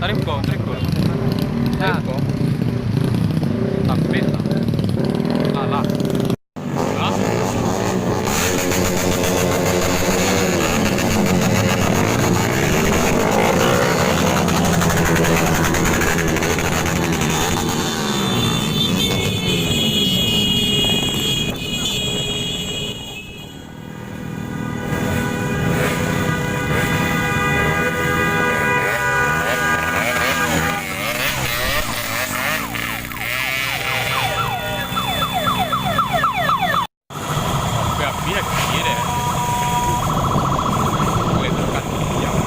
Tarif kau. Tarif kau. Tapi lah. Hah? Pihak kiri deh. Kelihatan jauh.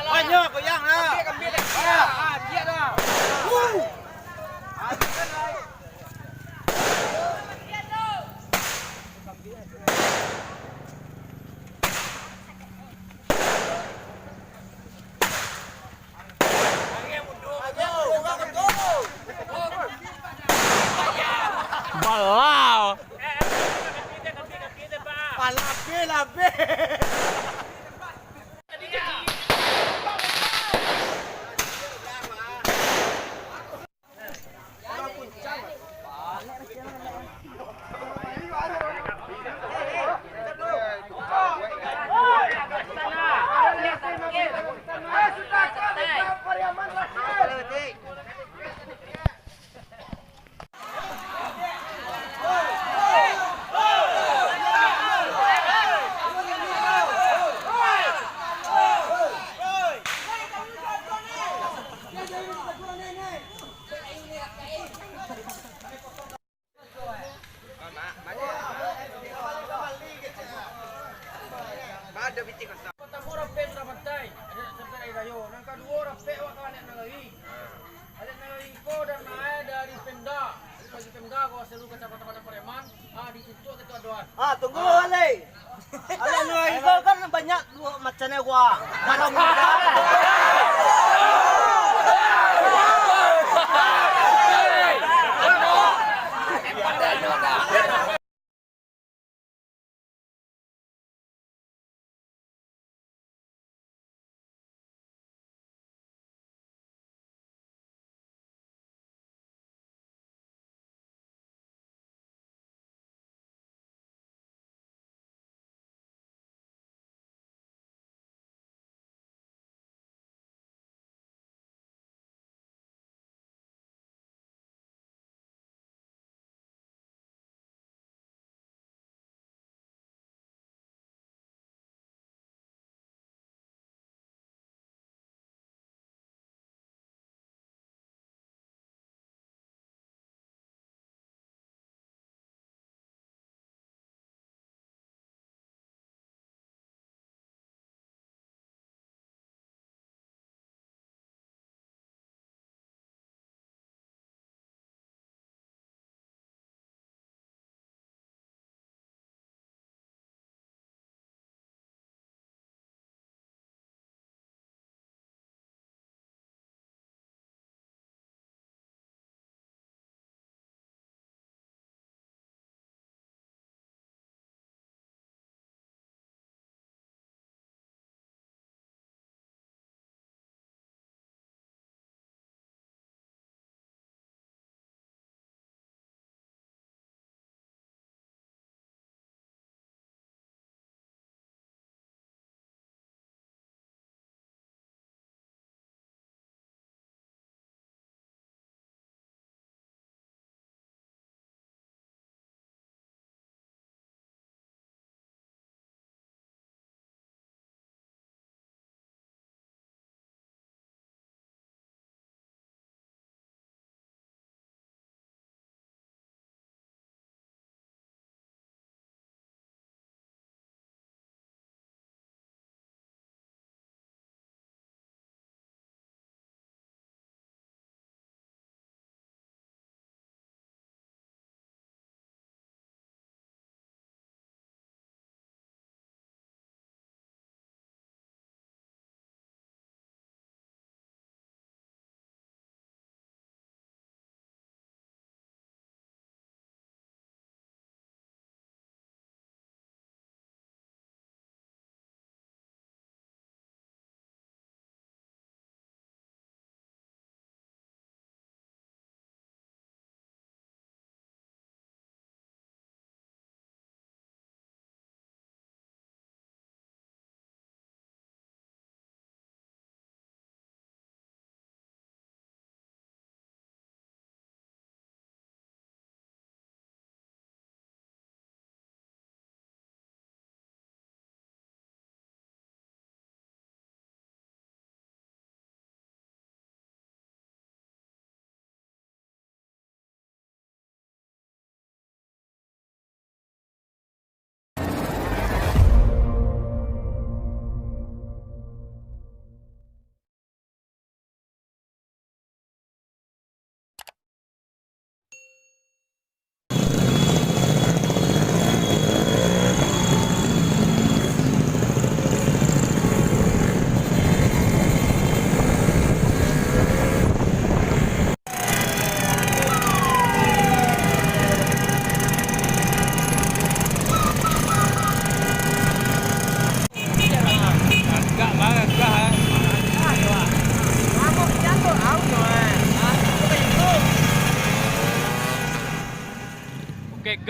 Banyak goyang lah. Kambing dah. Dia dah. Balau. Labe. Ada bitik kata. Pertama rapi sudah pantai. Ada serta dayo. Yang kedua rapi awak kawan yang nalai. Ada nalai ko dan naik dari Pemda. Dari Pemda ko seluruh kecamatan Pareman. Di situ kita aduan. Tunggu Ale. Ale nalai ko kan banyak macamnya gua. Mana muda.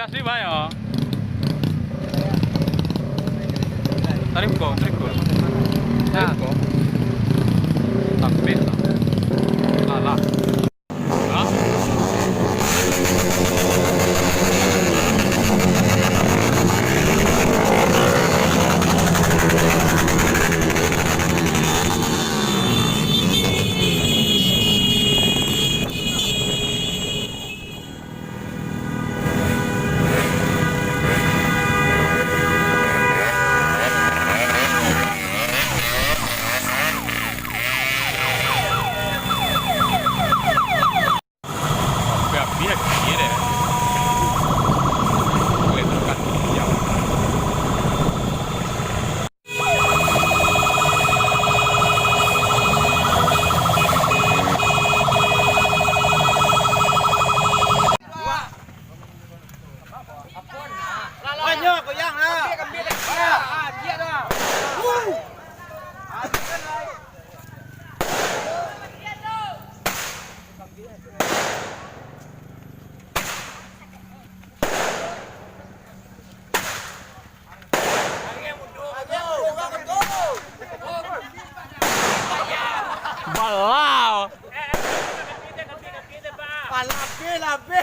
asli bayo. Trip ko. Tapi lah. Hah?แบบนี้อย่างนี้เลยเลยต้องกันเดียว Banyak kau yang lah. Kambing dah. Dia dah. Balau. Lape.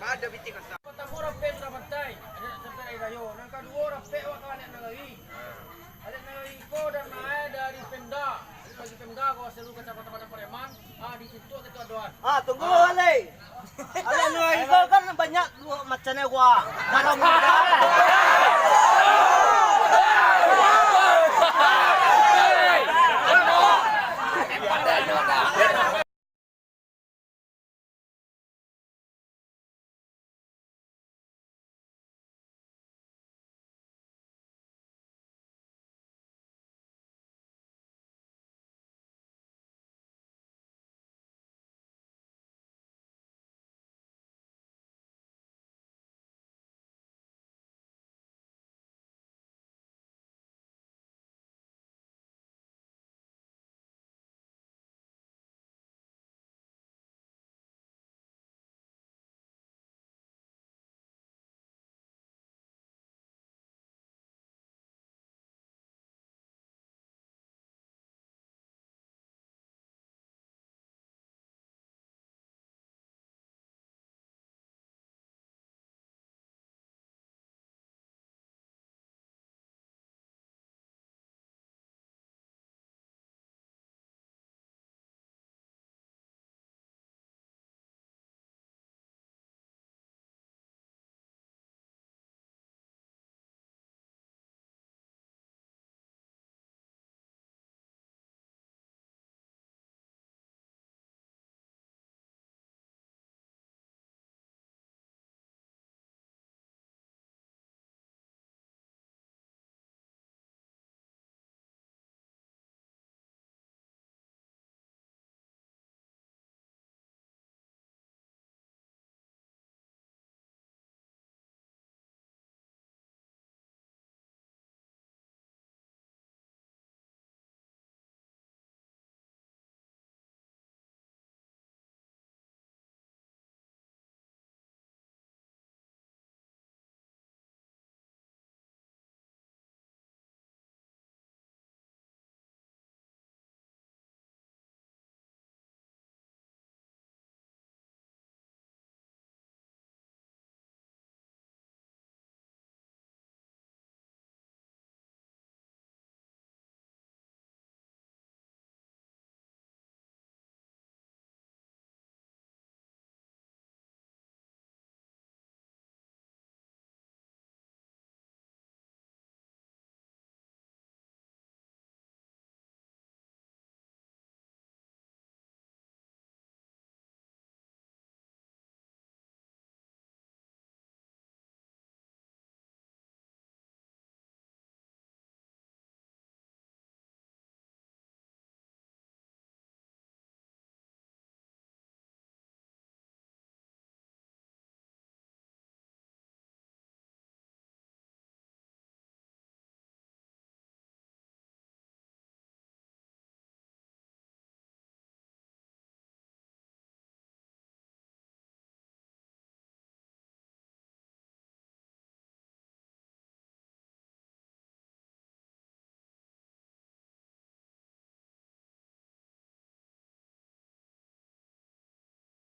Ada bitik kata. Pertama orang pe sudah pantai. Ada sampai dayo. Nang kedua orang pe awak kan nak lagi. Ada lagi ko dan naik dari Pemda. Bagi Pemda ko seluruh kecamatan Pareman. Di situ kita doan. Tunggu Ale. Ale nuai ko kan banyak macam ni gua. Kalau muda.